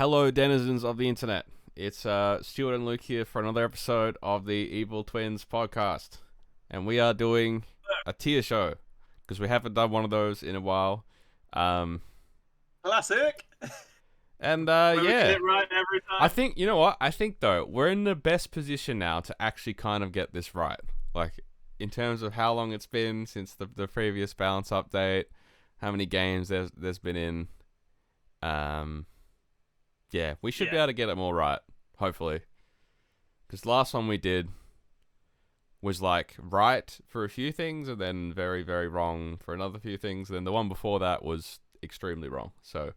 Hello, denizens of the internet. It's Stuart and Luke here for another episode of the Evil Twinz podcast, and we are doing a tier show because we haven't done one of those in a while. Classic. And Where we get yeah, it right every time. I think you know what? I think though we're in the best position now to actually kind of get this right. Like in terms of how long it's been since the previous balance update, how many games there's been in. Yeah, we should be able to get it more right, hopefully. Because the last one we did was like right for a few things and then very, very wrong for another few things. And then the one before that was extremely wrong. So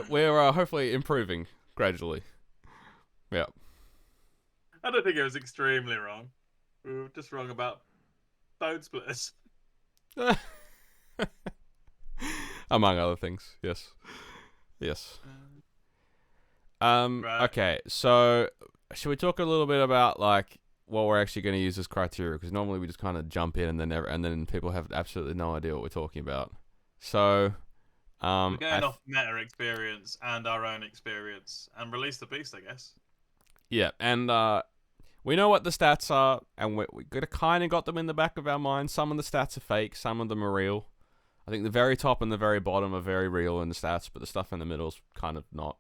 we're hopefully improving gradually. Yeah. I don't think it was extremely wrong. We were just wrong about Bonesplitterz. Among other things, yes. Yes. Right. Okay, so should we talk a little bit about like what we're actually going to use as criteria? Because normally we just kind of jump in and then people have absolutely no idea what we're talking about. So, We're going off meta experience and our own experience and release the beast, I guess. Yeah, and we know what the stats are, and we kind of got them in the back of our mind. Some of the stats are fake, some of them are real. I think the very top and the very bottom are very real in the stats, but the stuff in the middle is kind of not.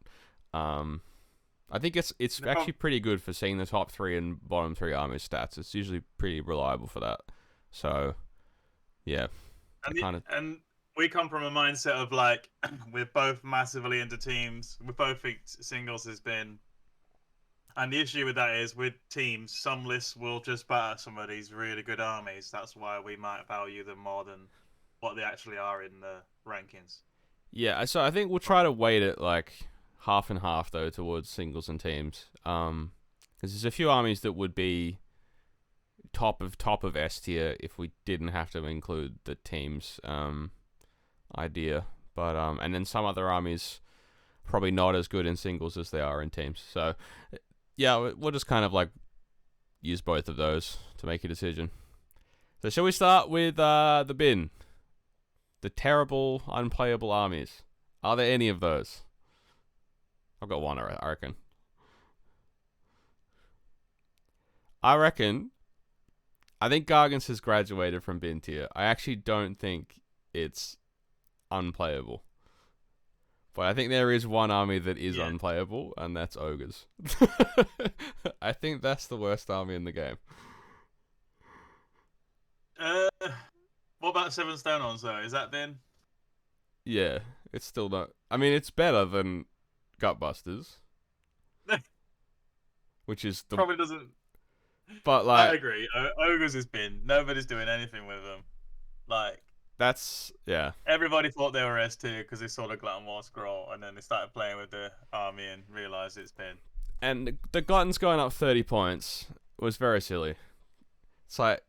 I think it's actually pretty good for seeing the top 3 and bottom 3 army stats. It's usually pretty reliable for that. So, yeah. And we come from a mindset of like, we're both massively into teams. We both think singles has been. And the issue with that is with teams, some lists will just batter some of these really good armies. That's why we might value them more than what they actually are in the rankings. Yeah, so I think we'll try to weight it like half and half though towards singles and teams. Because there's a few armies that would be top of S tier if we didn't have to include the teams idea. But and then some other armies probably not as good in singles as they are in teams. So yeah, we'll just kind of like use both of those to make a decision. So shall we start with the bin? The terrible, unplayable armies. Are there any of those? I've got one, I reckon. I think Gargants has graduated from bin tier. I actually don't think it's unplayable. But I think there is one army that is unplayable, and that's Ogres. I think that's the worst army in the game. What about 7 Stone Ons though? Is that bin? Yeah, it's still not. I mean, it's better than Gutbusters, which is the probably doesn't. But like, I agree. Ogres has been. Nobody's doing anything with them. Like that's Everybody thought they were S tier because they saw the Glutton War scroll, and then they started playing with the army and realized it's been. And the Gluttons going up 30 points was very silly. It's like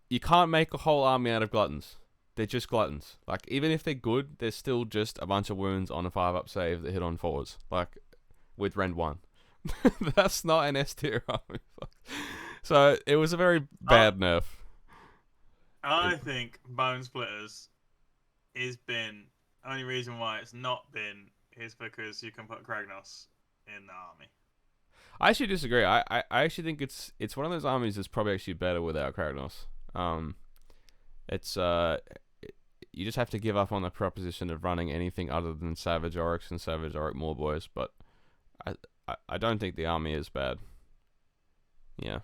you can't make a whole army out of Gluttons. They're just Gluttons. Like, even if they're good, they're still just a bunch of wounds on a 5-up save that hit on 4s. Like, with Rend 1. That's not an S tier army. So, it was a very bad nerf. I think Bonesplitterz is bin. Only reason why it's not bin is because you can put Kragnos in the army. I actually disagree. I actually think it's one of those armies that's probably actually better without Kragnos. It's you just have to give up on the proposition of running anything other than Savage Oryx and Savage Oryx Morboys, but I don't think the army is bad. Yeah.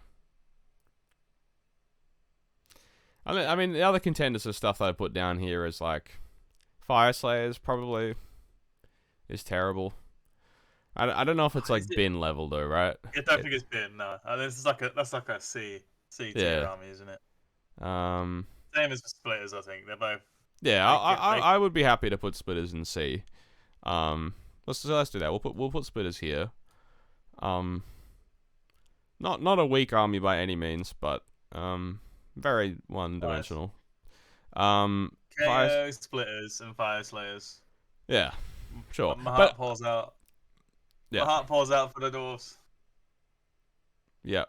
I mean the other contenders of stuff that I put down here is like Fire Slayers probably is terrible. I don't know if it's like bin level though, right? I don't think it's bin. No, that's like a C tier army, isn't it? Same as Splitters, I think they're both. Yeah, I would be happy to put Splitters in C. Let's do that. We'll put Splitters here. Not a weak army by any means, but very one-dimensional. KO, Splitters, and Fire Slayers. Yeah, sure. My heart pours out. Yeah. My heart pours out for the dwarves. Yeah.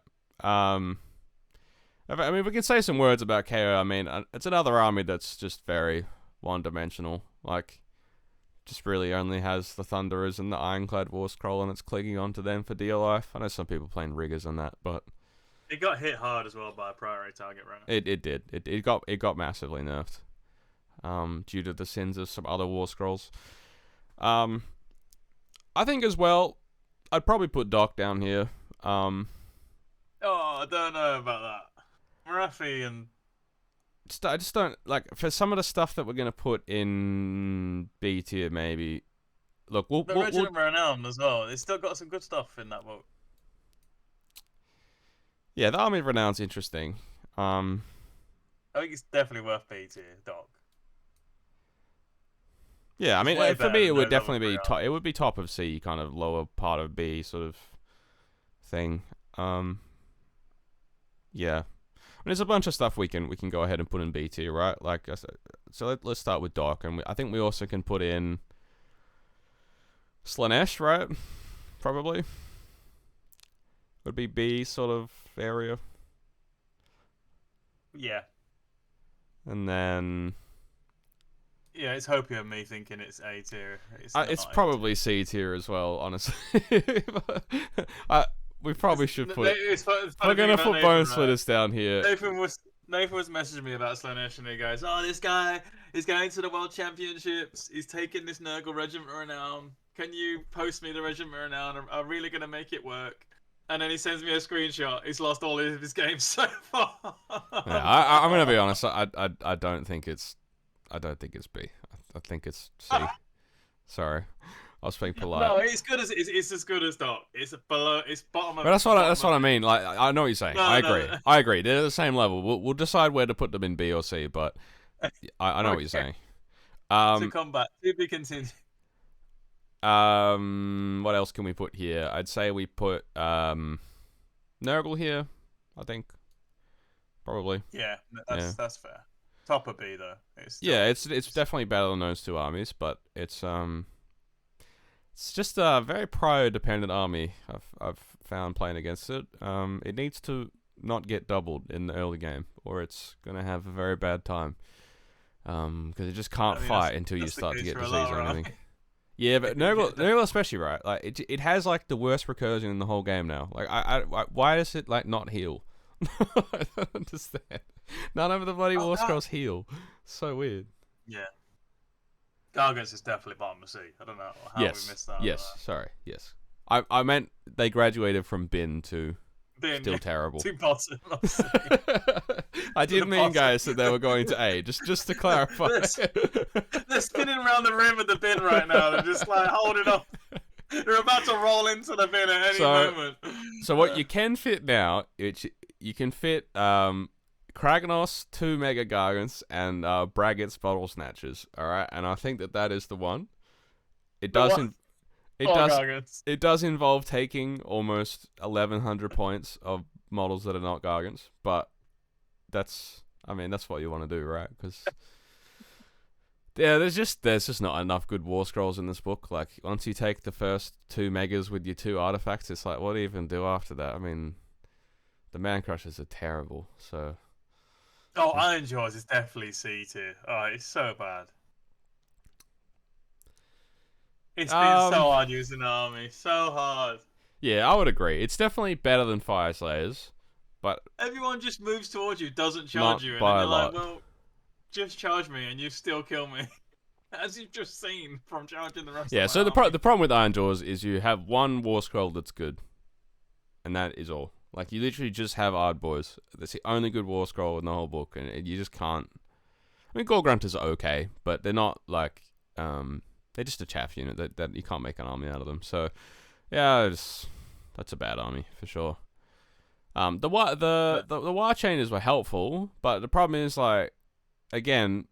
I mean, we can say some words about KO. I mean, it's another army that's just very one-dimensional. Like, just really only has the Thunderers and the Ironclad War Scroll, and it's clinging onto them for dear life. I know some people playing riggers on that, but it got hit hard as well by a priority target, right? it did. It got massively nerfed, due to the sins of some other War Scrolls. I think as well, I'd probably put Doc down here. Oh, I don't know about that. Marathi and I just don't like for some of the stuff that we're gonna put in B tier. Maybe look, we'll Regiment Renown as well. It's still got some good stuff in that book. Yeah, the Army of Renown's interesting. I think it's definitely worth B tier, Doc. Yeah, I mean, way for better me, it than would those definitely other be three it would be top of C, kind of lower part of B sort of thing. Yeah. And there's a bunch of stuff we can go ahead and put in B tier, right? Like, so let's start with Doc, and I think we also can put in Slaanesh, right? Probably would be B sort of area, Yeah. and then Yeah, it's Hopium me thinking it's A tier. it's not A probably C tier as well, honestly. We probably should put. We're gonna put Bonesplitterz down here. Nathan was messaging me about Slaanesh, and he goes, "Oh, this guy is going to the World Championships. He's taking this Nurgle Regiment Renown. Can you post me the Regiment Renown? I'm really gonna make it work." And then he sends me a screenshot. He's lost all of his games so far. Yeah, I'm gonna be honest. I don't think it's B. I think it's C. Sorry, I was being polite. No, it's good as it's as good as Doc. It's below. It's bottom of. But that's what I mean. Like, I know what you're saying. No, I no, agree. no. I agree. They're the same level. We'll decide where to put them in B or C. But I know what you're saying. To combat, to be continued. What else can we put here? I'd say we put Nurgle here. I think probably. Yeah, that's fair. Top of B though. It's definitely better than those two armies, but it's just a very prio dependent army. I've found playing against it. It needs to not get doubled in the early game, or it's gonna have a very bad time. Because it just can't fight until you start to get disease or anything. Yeah, but Nurgle especially, right? Like it has like the worst recursion in the whole game now. Like why does it like not heal? I don't understand. None of the bloody War Scrolls heal. So weird. Yeah. Gargants is definitely bottom of C. I don't know how we missed that. Yes, sorry. Yes. I meant they graduated from bin to still terrible. To bottom of C. I didn't mean, guys, that they were going to A. Just to clarify. They're spinning around the rim of the bin right now. They're just like holding up. They're about to roll into the bin at any moment. So what you can fit now, you can fit Kragnos, 2 Mega Gargants, and Braggart's Bottle Snatchers. All right, and I think that is the one. It does involve taking almost 1,100 points of models that are not Gargants, but that's what you want to do, right? Because yeah, there's just not enough good War Scrolls in this book. Like once you take the first 2 Megas with your 2 artifacts, it's like what do you even do after that? I mean, the Man Crushers are terrible. So. Oh, Iron Jaws is definitely C tier. Oh, it's so bad. It's been so hard using the army. So hard. Yeah, I would agree. It's definitely better than Fire Slayers, but everyone just moves towards you, doesn't charge you, and then you're like, well, just charge me and you still kill me. As you've just seen from charging the rest of yeah, so the problem with Iron Jaws is you have one War Scroll that's good. And that is all. Like, you literally just have Ardboys. That's the only good War Scroll in the whole book, and you just can't. I mean, Gore Grunters are okay, but they're not like they're just a chaff unit that you can't make an army out of them. So, yeah, that's a bad army for sure. The War Chainers were helpful, but the problem is like, again,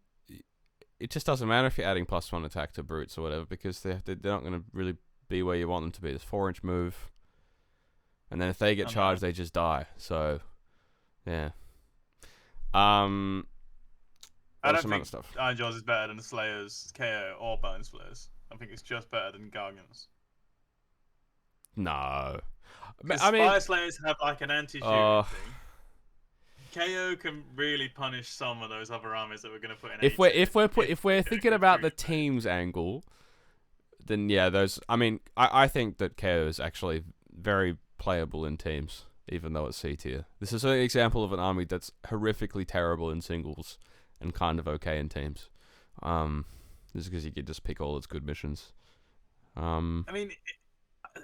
it just doesn't matter if you're adding +1 attack to brutes or whatever because they're not going to really be where you want them to be. There's 4-inch move. And then if they get charged, they just die. So, yeah. I don't think Iron Jaws is better than the Slayers, KO, or Bonesplitterz. I think it's just better than Gargants. No. I mean, Fire Slayers have like an anti-shooting thing. KO can really punish some of those other armies that we're going to put in. If we're thinking about the team's angle, then yeah, those. I mean, I think that KO is actually very playable in teams, even though it's C tier. This is an example of an army that's horrifically terrible in singles and kind of okay in teams. This is because you could just pick all its good missions. I mean,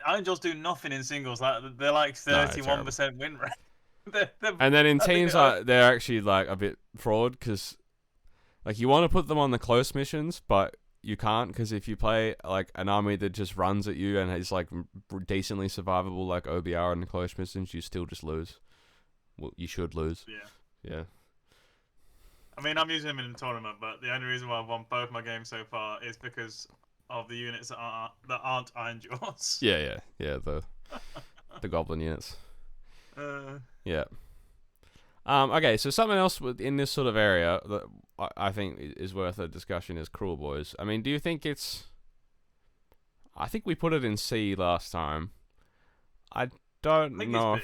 Angels do nothing in singles. Like they're like 31% win rate. And then in teams, they're actually like a bit fraud because, like, you want to put them on the close missions, but you can't because if you play like an army that just runs at you and is like decently survivable, like OBR in the close missions, you still just lose. Well, you should lose. Yeah. I mean, I'm using him in the tournament, but the only reason why I've won both my games so far is because of the units that aren't Iron Jaws. Yeah. The goblin units. Yeah. Okay, so something else in this sort of area that I think is worth a discussion is Cruel Boys. I mean, do you think it's... I think we put it in C last time. I don't know.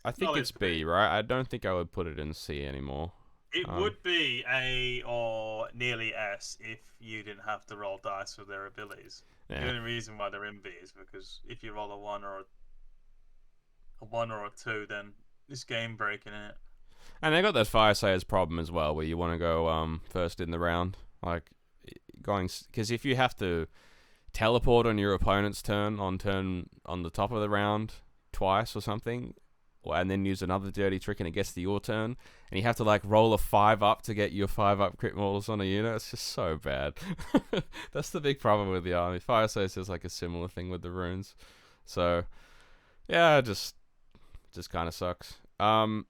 I think it's B, right? I don't think I would put it in C anymore. It would be A or nearly S if you didn't have to roll dice with their abilities. Yeah. The only reason why they're in B is because if you roll a 1 or a 2, then it's game breaking it. And they got that Fire Sayers problem as well, where you want to go first in the round, like going because if you have to teleport on your opponent's turn on the top of the round twice or something, and then use another dirty trick and it gets to your turn, and you have to like roll a 5 up to get your 5 up crit mortals on a unit. It's just so bad. That's the big problem with the army. Fire Sayers is like a similar thing with the runes. So yeah, just kind of sucks. Soul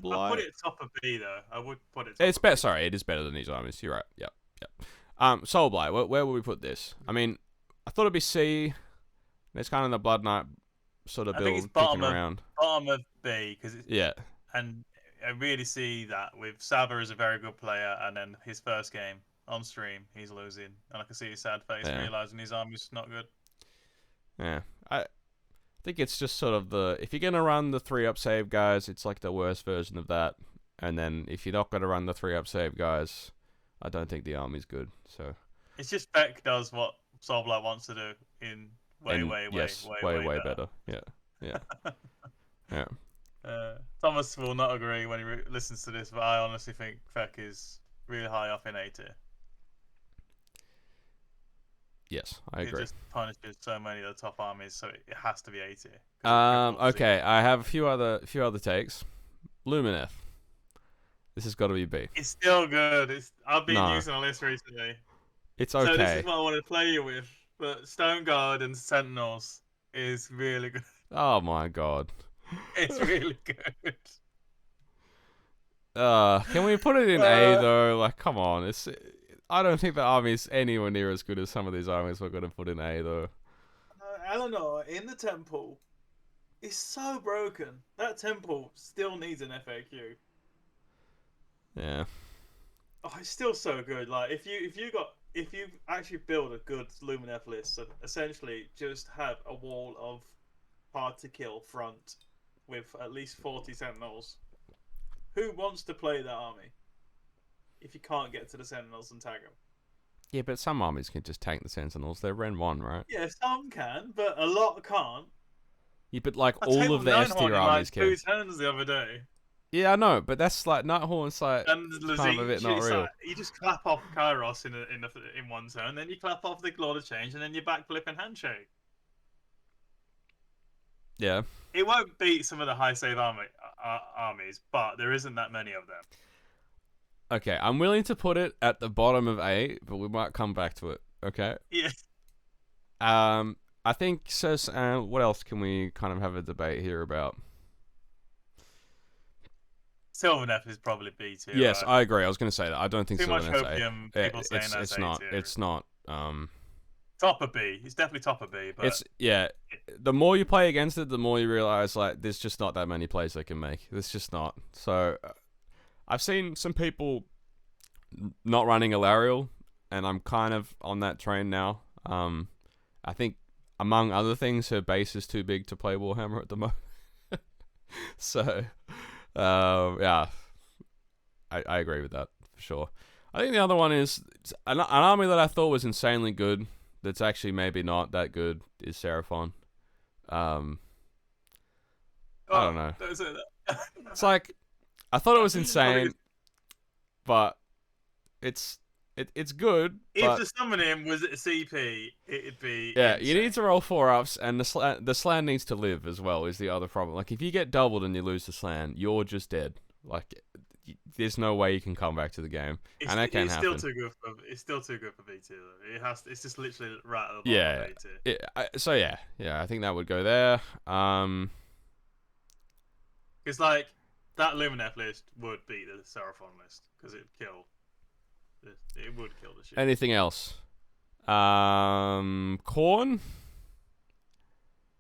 Blight. I put it top of B though. I would put it. It's better. Sorry, it is better than these armies. You're right. Yep. Soul Blight. Where would we put this? I mean, I thought it'd be C. It's kind of the Blood Knight sort of build. I think it's bottom of B because and I really see that with Saba is a very good player, and then his first game on stream he's losing, and I can see his sad face realizing his army's not good. Yeah, I think it's just sort of if you're gonna run the 3-up save guys, it's like the worst version of that. And then if you're not gonna run the 3-up save guys, I don't think the army's good. So it's just Beck does what Soul Blight wants to do in way better. Yeah. Yeah. Thomas will not agree when he listens to this, but I honestly think Beck is really high up in A tier. Yes, I agree. It just punishes so many of the top armies, so it has to be A tier. Okay, I have a few other takes. Lumineth. This has got to be B. It's still good. I've been using a list recently. It's okay. So this is what I want to play you with. But Stone Guard and Sentinels is really good. Oh my god. It's really good. Can we put it in A though? Like, come on. I don't think the army is anywhere near as good as some of these armies we're going to put in A, though. Eleanor, in the temple, is so broken. That temple still needs an FAQ. Yeah. Oh, it's still so good. Like, if you actually build a good Lumineth list, so essentially just have a wall of hard to kill front with at least 40 Sentinels. Who wants to play that army? If you can't get to the Sentinels and tag them. Yeah, but some armies can just tank the Sentinels. They're Ren 1, right? Yeah, some can, but a lot can't. Yeah, but like all of the S tier armies can. 2 turns the other day. Yeah, I know, but that's like Nighthorn's like and kind of a bit not real. Like, you just clap off Kairos in one turn, then you clap off the Lord of Change, and then you back flip and handshake. Yeah. It won't beat some of the high save armies, but there isn't that many of them. Okay, I'm willing to put it at the bottom of A, but we might come back to it. Okay. Yes. I think so. What else can we kind of have a debate here about? Sylvaneth is probably B too. Yes, right? I agree. I was going to say that. I don't think Sylvaneth's much hopium. People saying that's it's not. A it's not. Top of B. It's definitely top of B. But the more you play against it, the more you realize like there's just not that many plays they can make. There's just not. So I've seen some people not running Alariel, and I'm kind of on that train now. I think among other things, her base is too big to play Warhammer at the moment. So, yeah, I agree with that for sure. I think the other one is an army that I thought was insanely good. That's actually maybe not that good. Is Seraphon. I don't know. Don't say that. It's like I thought it was I insane, think but it's good. if But the summoning was at CP, it'd be yeah, insane. you need to roll 4-ups, and the slan needs to live as well. Is the other problem? Like if you get doubled and you lose the slan, you're just dead. Like there's no way you can come back to the game, and that can happen. It's still too good for B2. Though. It has. It's just literally right at the bottom of B2. So yeah, I think that would go there. It's like that Lumineth list would beat the Seraphon list because it would kill the shit. Anything else? Corn.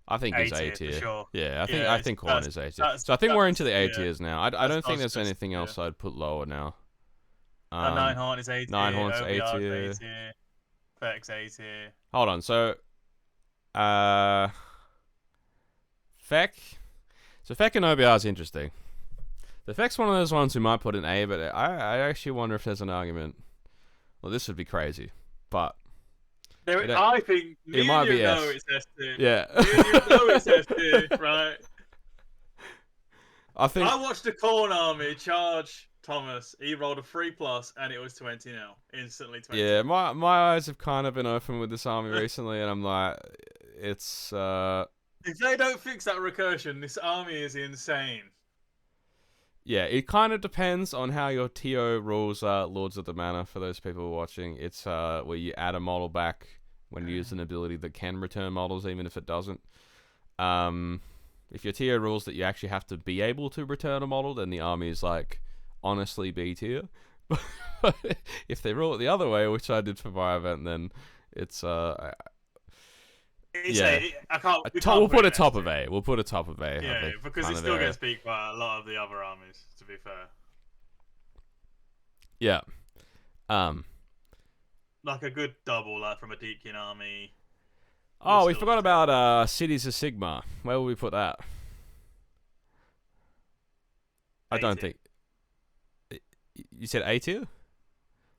I think is A tier. Sure. Yeah, I think Corn is A tier. So I think we're into the A tiers now. I don't think there's anything else I'd put lower now. Ninehorn is A tier. Ninehorn's A tier. Vex A tier. Hold on. So, Feck. So Feck and OBR is interesting. The Feck's one of those ones who might put an A, but I actually wonder if there's an argument. Well, this would be crazy, but I think it might be S. It's S tier. Yeah. You know it's S tier, right? I watched the Corn army charge Thomas. He rolled a 3+, and it was 20 now. Instantly 20. Yeah, my eyes have kind of been open with this army recently, and I'm like, it's If they don't fix that recursion, this army is insane. Yeah, it kind of depends on how your TO rules Lords of the Manor. For those people watching, it's where you add a model back when you use an ability that can return models, even if it doesn't. If your TO rules that you actually have to be able to return a model, then the army is like honestly B tier. But if they rule it the other way, which I did for my event, then it's we'll put a top of A. We'll put a top of A. Yeah, because it still gets beat by a lot of the other armies, to be fair. Yeah. Like a good double, like from a Deakin army. Oh, we forgot about Cities of Sigmar. Where will we put that? I don't think. You said A tier?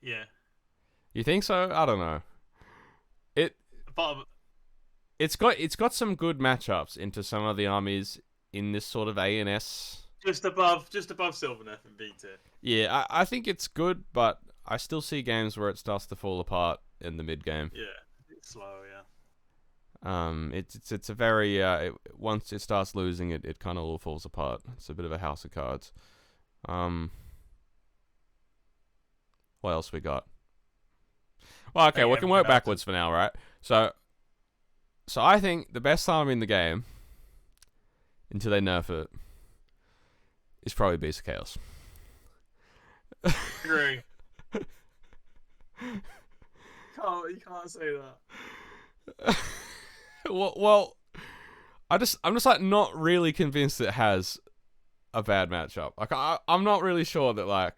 Yeah. You think so? I don't know. It's got some good matchups into some of the armies in this sort of A and S. Just above Sylvaneth and B tier. Yeah, I think it's good, but I still see games where it starts to fall apart in the mid game. Yeah, it's slow. Yeah. It's a very once it starts losing, it kind of all falls apart. It's a bit of a house of cards. What else we got? Well, okay, we can work backwards for now, right? So I think the best army in the game, until they nerf it, is probably Beast of Chaos. Agree. You can't say that. Well, I'm just like not really convinced it has a bad matchup. Like I'm not really sure that like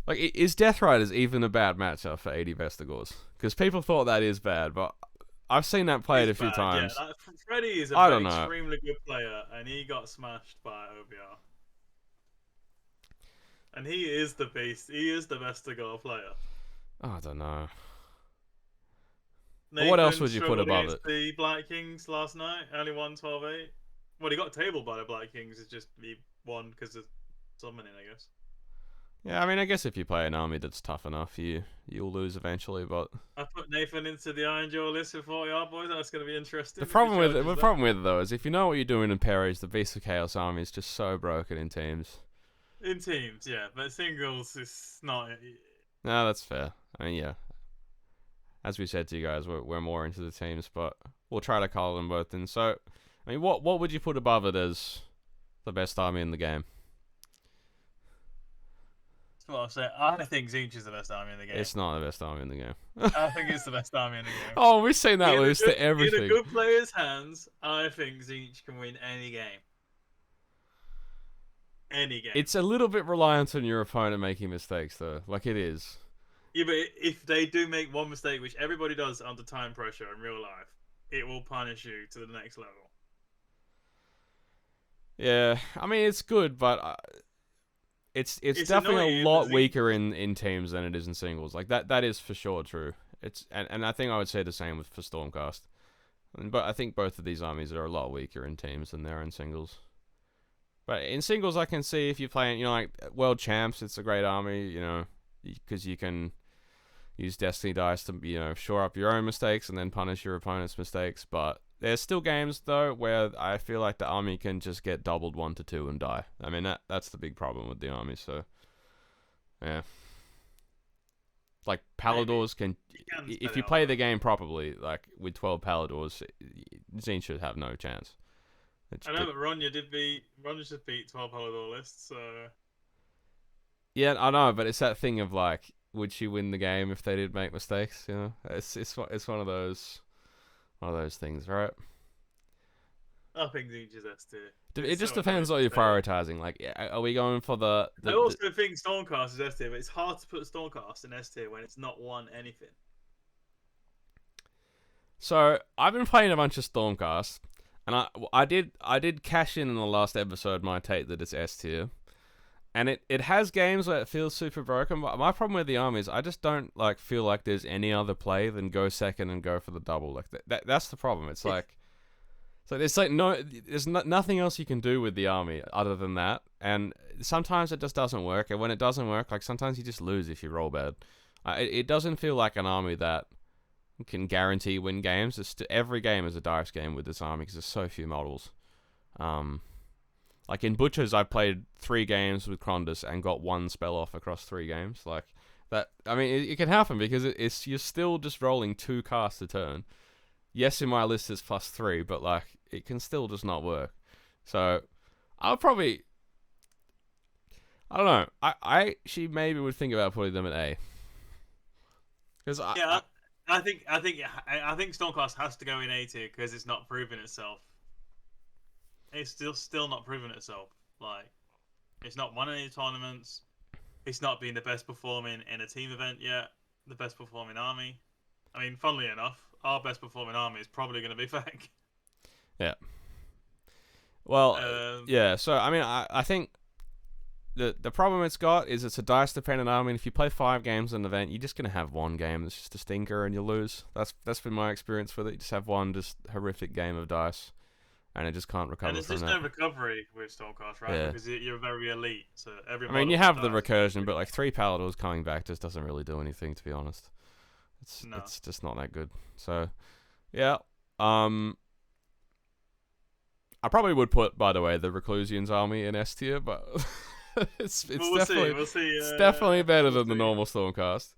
is Death Riders even a bad matchup for 80 Vestigors? Because people thought that is bad, but I've seen that played a few times. Yeah, Freddy is extremely good player, and he got smashed by OBR. And he is the beast. He is the Vestigor player. I don't know. What else would you put above it? The Black Kings last night, only won 12-8. Well, he got tabled by the Black Kings. It's just he won because of summoning, I guess. Yeah, I mean, I guess if you play an army that's tough enough, you'll lose eventually. But I put Nathan into the Iron Jaw list with 40 boys. That's going to be interesting. The problem with it though is if you know what you're doing in Perry's, the Beast of Chaos army is just so broken in teams. In teams, yeah, but singles is not. No, that's fair. I mean, yeah. As we said to you guys, we're more into the teams, but we'll try to call them both in. So, I mean, what would you put above it as the best army in the game? That's what I'll say. I think Zinch is the best army in the game. It's not the best army in the game. I think it's the best army in the game. Oh, we've seen that lose to everything. In a good player's hands, I think Zinch can win any game. Any game. It's a little bit reliant on your opponent making mistakes, though. Like it is. Yeah, but if they do make one mistake, which everybody does under time pressure in real life, it will punish you to the next level. Yeah, I mean, it's good, but It's It's definitely a annoying lot that weaker in teams than it is in singles. Like that is for sure true. And I think I would say the same for Stormcast. But I think both of these armies are a lot weaker in teams than they are in singles. But in singles, I can see if you're playing, like World Champs, it's a great army, because you can use Destiny dice to, shore up your own mistakes and then punish your opponent's mistakes. But there's still games, though, where I feel like the army can just get doubled 1-2 and die. I mean, that's the big problem with the army, so, yeah. Like, Paladors if you play the game properly, like, with 12 Paladors, Zine should have no chance. I know, but Ronya just beat 12 Palador lists, so... Yeah, I know, but it's that thing of, like, would she win the game if they did make mistakes, It's one of those things, right? I think Zinch is S tier. It just depends what you're prioritizing. Like, are we going for the I also think Stormcast is S tier, but it's hard to put Stormcast in S tier when it's not won anything. So I've been playing a bunch of Stormcast, and I did cash in the last episode my take that it's S tier, and it has games where it feels super broken. But my problem with the army is I just don't feel like there's any other play than go second and go for the double. Like that's the problem. It's like. So there's nothing else you can do with the army other than that, and sometimes it just doesn't work. And when it doesn't work, sometimes you just lose if you roll bad. It doesn't feel like an army that can guarantee win games. Every game is a dice game with this army because there's so few models. Like in Butchers, I played 3 games with Krondus and got 1 spell off across 3 games. Like that, I mean, it can happen because you're still just rolling 2 casts a turn. Yes, in my list it's +3, but it can still just not work. So I'll probably, I don't know. I actually maybe would think about putting them at A. Because I think Stormcast has to go in A tier because it's not proven itself. It's still not proven itself. It's not won any tournaments. It's not been the best performing in a team event yet. The best performing army. I mean, funnily enough, our best performing army is probably going to be Fang. Yeah. Well, yeah. So I mean, I think the problem it's got is it's a dice dependent army. And if you play 5 games in an event, you're just going to have one game that's just a stinker and you lose. That's been my experience with it. You just have one just horrific game of dice, and it just can't recover. And there's just no recovery with Stormcast, right? Yeah. Because you're very elite. So every. I mean, you have the recursion, but 3 Paladors coming back just doesn't really do anything, to be honest. It's just not that good. So, yeah. I probably would put, by the way, the Reclusians army in S tier, but it's definitely it's definitely better than the normal Stormcast.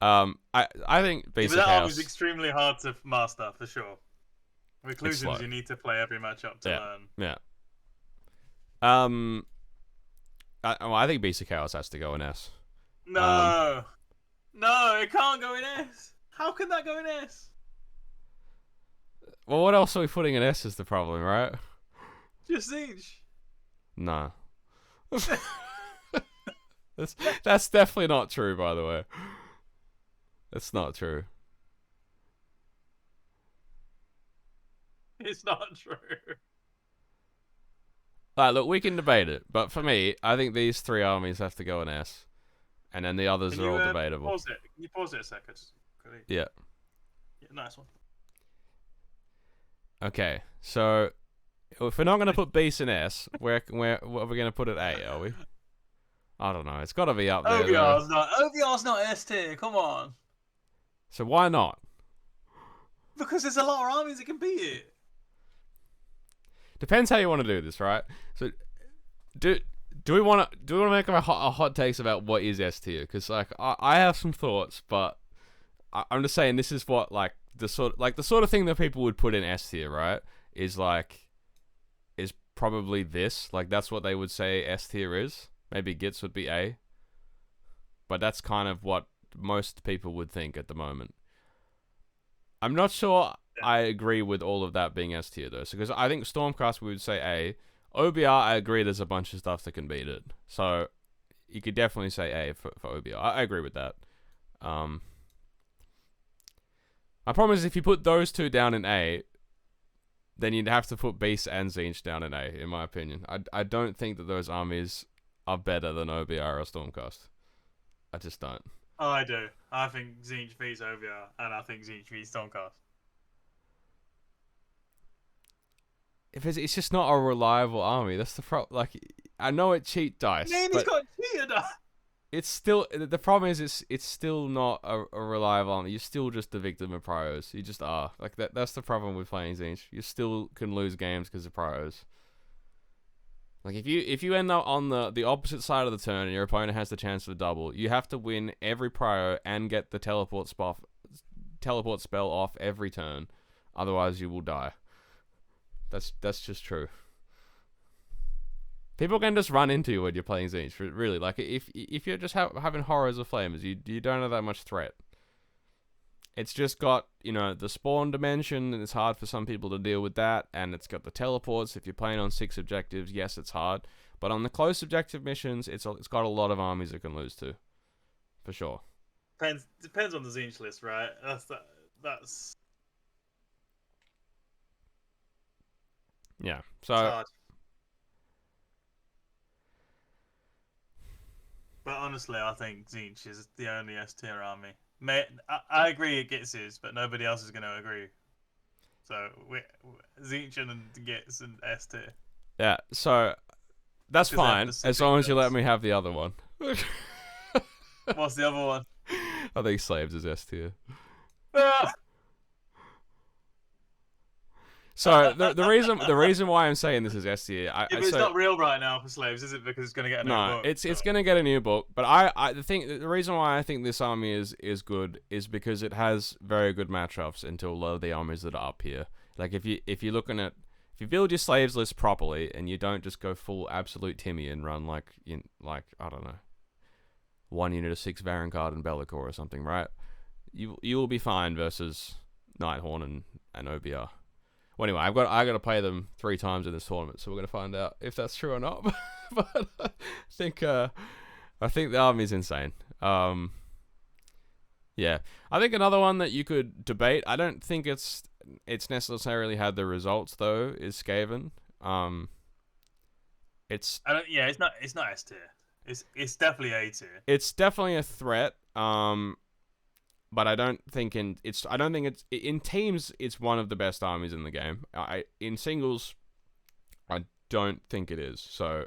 I think basic that house army's extremely hard to master for sure. Reclusions you need to play every matchup to learn. Yeah. I think basic house has to go in S. No. No, it can't go in S. How can that go in S? Well, what else are we putting in S is the problem, right? Just Siege. No. That's definitely not true, by the way. That's not true. It's not true. Look, we can debate it, but for me, I think these 3 armies have to go in S. And then the others are all debatable. Pause it. Can you pause it a second? Yeah. Nice one. Okay, so if we're not going to put Beast in S, what are we going to put at A, are we? I don't know. It's got to be up there. OVR's not S tier. Come on. So why not? Because there's a lot of armies that can beat it. Depends how you want to do this, right? So do we want to make a hot takes about what is S tier? Because I have some thoughts, but I'm just saying this is what the sort of thing that people would put in S tier, right? Is probably this. That's what they would say S tier is. Maybe Gits would be A, but that's kind of what most people would think at the moment. I'm not sure I agree with all of that being S tier though, because I think Stormcast we would say A. OBR, I agree there's a bunch of stuff that can beat it. So, you could definitely say A for OBR. I agree with that. My problem is if you put those 2 down in A, then you'd have to put Beast and Zinch down in A, in my opinion. I don't think that those armies are better than OBR or Stormcast. I just don't. Oh, I do. I think Tzeentch beats OVR, and I think Tzeentch beats Stormcast. If it's just not a reliable army. That's the problem. Like, I know it cheat dice, Man, he's but got cheated. it's still the problem is it's still not a reliable army. You're still just the victim of priors. You just are. Like that's the problem with playing Tzeentch. You still can lose games because of priors. Like if you end up on the opposite side of the turn and your opponent has the chance to double, you have to win every prior and get the teleport spell off every turn. Otherwise, you will die. That's just true. People can just run into you when you're playing Tzeentch. Really, like if you're just having horrors of flames, you don't have that much threat. It's just got the spawn dimension, and it's hard for some people to deal with that. And it's got the teleports. If you're playing on 6 objectives, yes, it's hard. But on the close objective missions, it's got a lot of armies it can lose to, for sure. Depends on the Tzeentch list, right? That's. Yeah, so hard. But honestly, I think Tzeentch is the only S tier army. I agree it gets his, but nobody else is going to agree. So Tzeentch and gets an S tier. Yeah, so that's fine as long as you let me have the other one. What's the other one? I think Slaves is S tier. So the reason why I'm saying this is S tier, it's not real right now for Slaves, is it? Because it's going to get a new book. It's going to get a new book. But the reason why I think this army is good is because it has very good matchups into a lot of the armies that are up here. Like if you build your Slaves list properly and you don't just go full absolute Timmy and run like I don't know, 1 unit of 6 Varanguard and Bellicor or something, right? You will be fine versus Nighthorn and OBR. Well, anyway, I got to play them 3 times in this tournament, so we're gonna find out if that's true or not. But I think the army's insane. Yeah, I think another one that you could debate. I don't think it's necessarily had the results though. Is Skaven? It's not S tier. It's definitely A tier. It's definitely a threat. But I don't think in teams it's one of the best armies in the game. In singles, I don't think it is. So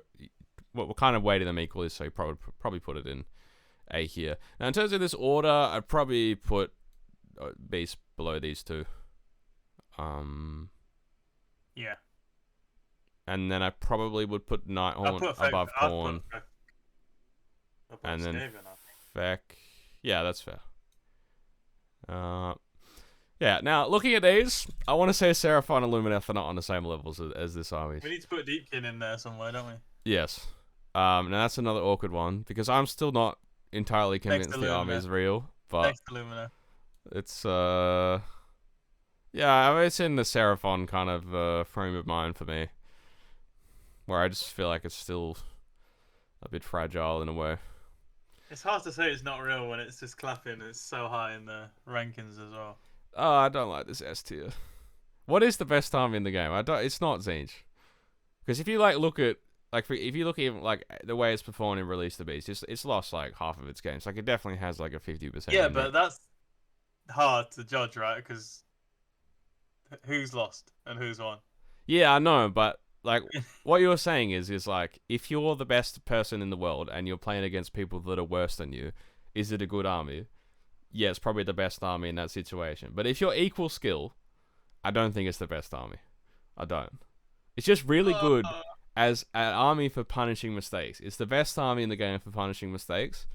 we're kind of weighting them equally. So you probably put it in A here. Now in terms of this order, I'd probably put Beast below these two. Yeah. And then I probably would put Nighthorn above Khorne. And then Feck. Yeah, that's fair. Yeah, now looking at these, I want to say Seraphon and Lumineth are not on the same levels as this army. We need to put Deepkin in there somewhere, don't we? Yes. Now that's another awkward one because I'm still not entirely convinced the army is real. But next to Lumineth. It's yeah, I mean, it's in the Seraphon kind of frame of mind for me, where I just feel like it's still a bit fragile in a way. It's hard to say it's not real when it's just clapping. It's so high in the rankings as well. Oh, I don't like this S tier. What is the best army in the game? It's not Tzeentch. Because if you look at even like the way it's performed in Release the Beast, it's lost like half of its games. Like it definitely has like a 50%. Yeah, but that's hard to judge, right? Because who's lost and who's won? Yeah, I know, but like what you're saying is like if you're the best person in the world and you're playing against people that are worse than you, is it a good army? Yeah, it's probably the best army in that situation. But if you're equal skill, I don't think it's the best army. I don't. It's just really good as an army for punishing mistakes. It's the best army in the game for punishing mistakes.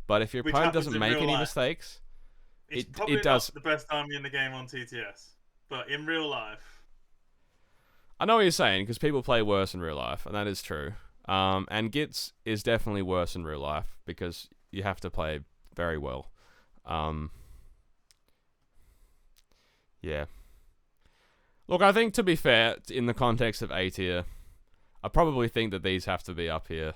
But if your opponent doesn't make any mistakes, it does. Not the best army in the game on TTS, but in real life. I know what you're saying, because people play worse in real life, and that is true. And Gitz is definitely worse in real life, because you have to play very well. Yeah. Look, I think to be fair, in the context of A tier, I probably think that these have to be up here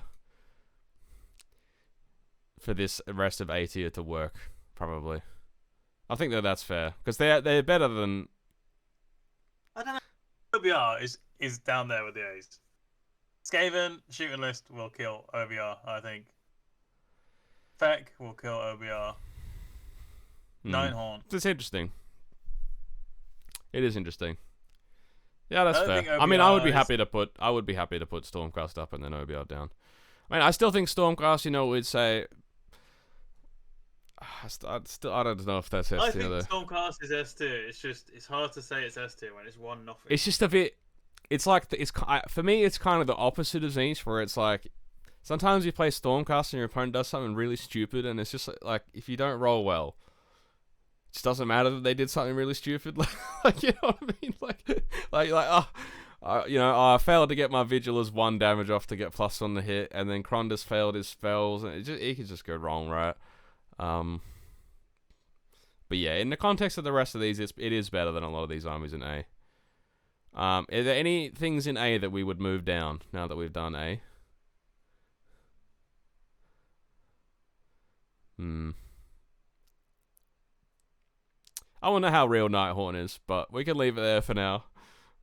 for this rest of A tier to work, probably. I think that's fair, because they're better than... I don't know. OBR is down there with the A's. Skaven shooting list will kill OBR. I think. Feck will kill OBR. Ninehorn. It's interesting. It is interesting. Yeah, that's I don't fair. think I mean, I would be OBR happy to put Stormcast up and then OBR down. I mean, I still think Stormcast, you know, would say. I don't know if that's S I tier think though. Stormcast is S tier. It's hard to say it's S tier when it's 1-0. It's just a bit. It's like for me, it's kind of the opposite of Zinch, where it's like sometimes you play Stormcast and your opponent does something really stupid, and it's just like if you don't roll well, it just doesn't matter that they did something really stupid. Like you know what I mean? I failed to get my Vigilus 1 damage off to get plus on the hit, and then Krondus failed his spells, and it could just go wrong, right? But yeah, in the context of the rest of these, it is better than a lot of these armies in A. Are there any things in A that we would move down now that we've done A? I wonder how real Nighthorn is, but we can leave it there for now.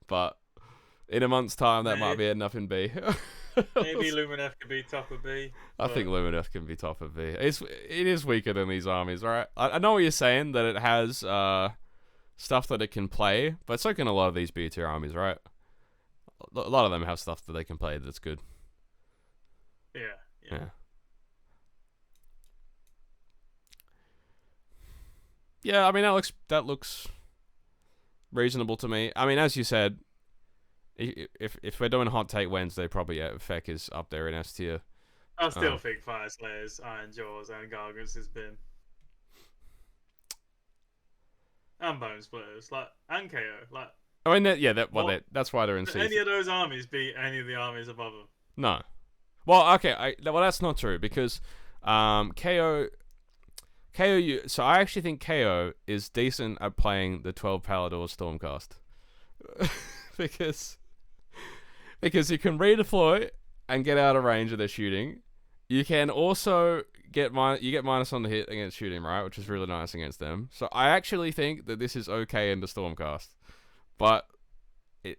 But in a month's time, that might be enough in B. Maybe Lumineth could be top of B. I think Lumineth can be top of B. It is weaker than these armies, right? I know what you're saying, that it has stuff that it can play, but so can a lot of these B tier armies, right? A lot of them have stuff that they can play that's good. Yeah. Yeah, I mean that looks reasonable to me. I mean, as you said, if we're doing Hot Take Wednesday, probably Feck is up there in S tier. I still think Fire Slayers, Iron Jaws, and Gargants has been, and Bonesplitterz, and KO, I mean, that's why they're in C. Any of those armies beat any of the armies above them? No. Well, okay, that's not true because KO. So I actually think KO is decent at playing the 12 Palador Stormcast because you can redeploy and get out of range of their shooting. You can also get minus on the hit against shooting, right, which is really nice against them. So I actually think that this is okay in the Stormcast. But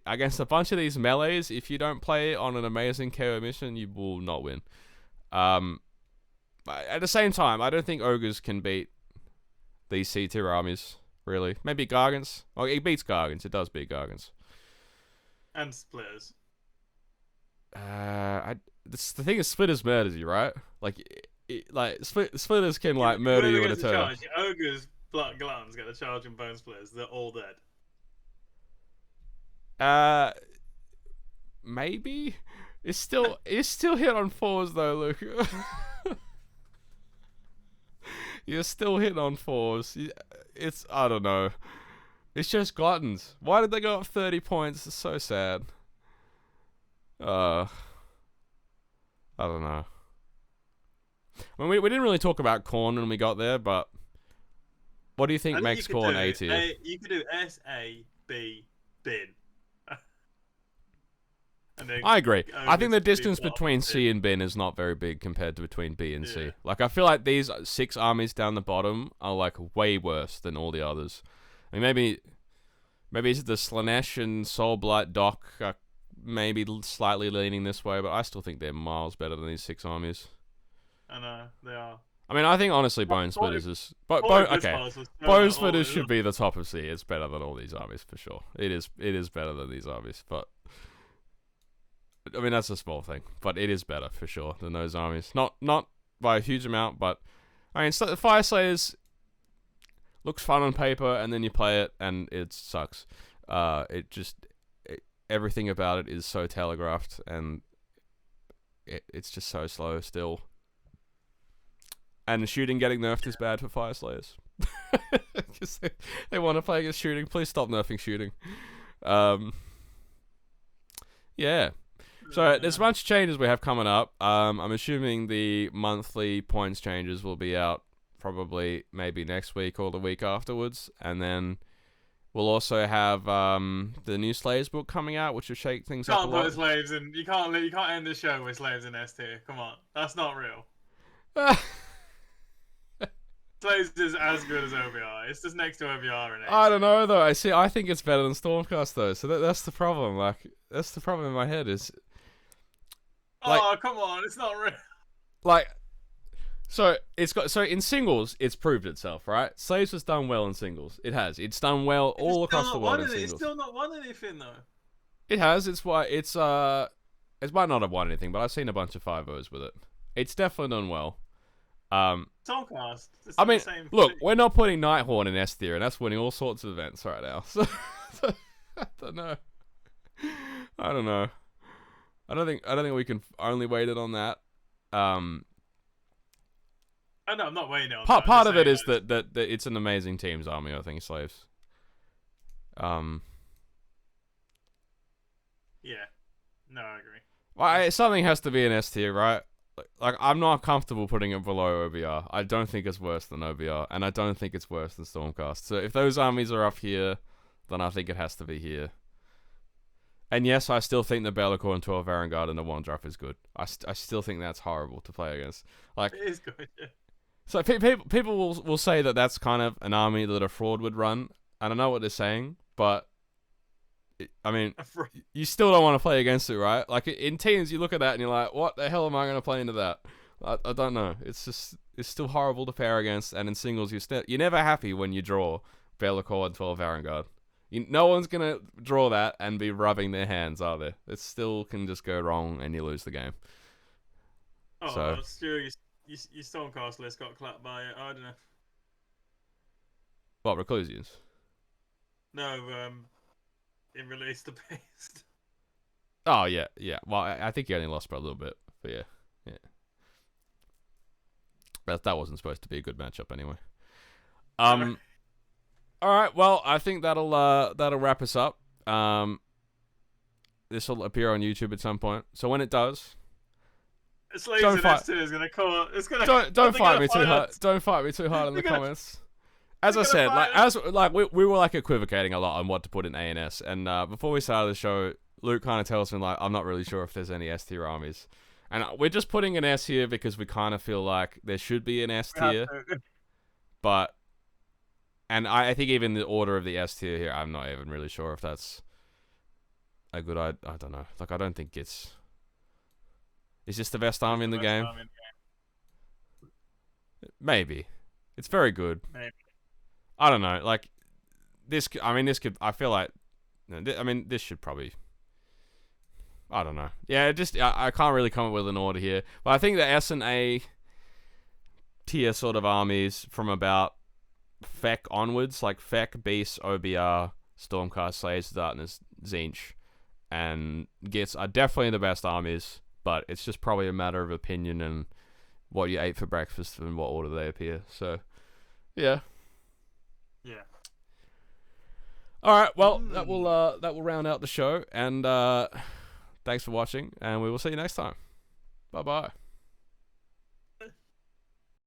against a bunch of these melees, if you don't play on an amazing KO mission, you will not win. At the same time, I don't think Ogres can beat these C tier armies, really. Maybe Gargants. Well, it beats Gargants. It does beat Gargants. And Splitters. The thing is, Splitters murders you, right? Splitters can murder you in a turn. Ogres, Gluttons get the charge and Bonesplitterz. They're all dead. Maybe it's still hit on 4s though, Luke. You're still hitting on 4s. I don't know. It's just Gluttons. Why did they go up 30 points? It's so sad. I don't know. I mean, we didn't really talk about Khorne when we got there, but what do you think makes Khorne A tier? You could do S, A, B, bin. I agree. I think the distance between C and bin is not very big compared to between B and C. I feel like these 6 armies down the bottom are way worse than all the others. I mean, maybe it's the Slanesh and Soulblight Doc are maybe slightly leaning this way, but I still think they're miles better than these 6 armies. I know they are. I mean, I think honestly, Bonesplitterz is. Bonesplitterz should be the top of C. It's better than all these armies for sure. It is better than these armies, but. I mean, that's a small thing, but it is better for sure than those armies. Not by a huge amount, but I mean, the Fire Slayers looks fun on paper, and then you play it, and it sucks. Everything about it is so telegraphed, and it's just so slow still. And the shooting getting nerfed is bad for Fire Slayers. Because they want to play against shooting. Please stop nerfing shooting. Yeah. So there's a bunch of changes we have coming up. I'm assuming the monthly points changes will be out probably maybe next week or the week afterwards, and then we'll also have the new Slaves book coming out, which will shake things up a lot. Can't put slaves in. You can't end the show with slaves in S tier. Come on, that's not real. Slaves is as good as OBR. It's just next to OBR in A. I don't know though. I think it's better than Stormcast though. So that's the problem. That's the problem in my head is. Like, Oh, come on, it's not real. like, so in singles, it's proved itself, right? Slaves has done well in singles. It has. It's done well all across the world in singles. It's still not won anything though. It has. It might not have won anything, but I've seen a bunch of 5-0s with it. It's definitely done well. Soulcast. I mean, look, we're not putting Nighthorn in S tier, and that's winning all sorts of events right now. So, I don't know. I don't know. I don't think we can only weight it on that. Oh, no, I'm not waiting on part of it is that it's an amazing team's army, I think, Slaves. Yeah. No, I agree. Well, something has to be an S tier, right? Like, I'm not comfortable putting it below OBR. I don't think it's worse than OBR, and I don't think it's worse than Stormcast. So if those armies are up here, then I think it has to be here. And yes, I still think the Bellicor and 12 Vanguard and the 1-drop is good. I still think that's horrible to play against. Like, it is good, yeah. So people will say that that's kind of an army that a fraud would run. I don't know what they're saying, but I mean, you still don't want to play against it, right? Like in teams, you look at that and you're like, what the hell am I going to play into that? I don't know. It's still horrible to pair against. And in singles, you're never happy when you draw Bellicor and 12 Vanguard. No one's going to draw that and be rubbing their hands, are they? It still can just go wrong and you lose the game. Oh, so. Stu, your Stormcast list got clapped by, I don't know. What, Reclusians? No, in Release the Beast. Oh, yeah. Well, I think he only lost by a little bit, but yeah. That wasn't supposed to be a good matchup anyway. All right, well, I think that'll wrap us up. This will appear on YouTube at some point. So when it does, don't fight. Is gonna call. It's gonna. Don't fight me too hard. Don't fight me too hard in the comments. As I said, we were like equivocating a lot on what to put in ANS, and before we started the show, Luke kind of tells me like I'm not really sure if there's any S tier armies, and we're just putting an S here because we kind of feel like there should be an S tier, but I think even the order of the S tier here, I'm not even really sure if that's a good. I don't know. Like I don't think it's. Is this the best army in the game? Maybe. It's very good. Maybe. I don't know. Like this. I mean, this could. I feel like. I mean, this should probably. I don't know. Yeah, I can't really come up with an order here. But I think the S and A tier sort of armies from about Feck onwards, like Feck, Beast, OBR, Stormcast, Slaves of Darkness, Tzeentch, and Gits are definitely the best armies. But it's just probably a matter of opinion and what you ate for breakfast and what order they appear. So, yeah. Yeah. All right. Well, that will round out the show. And thanks for watching. And we will see you next time. Bye-bye.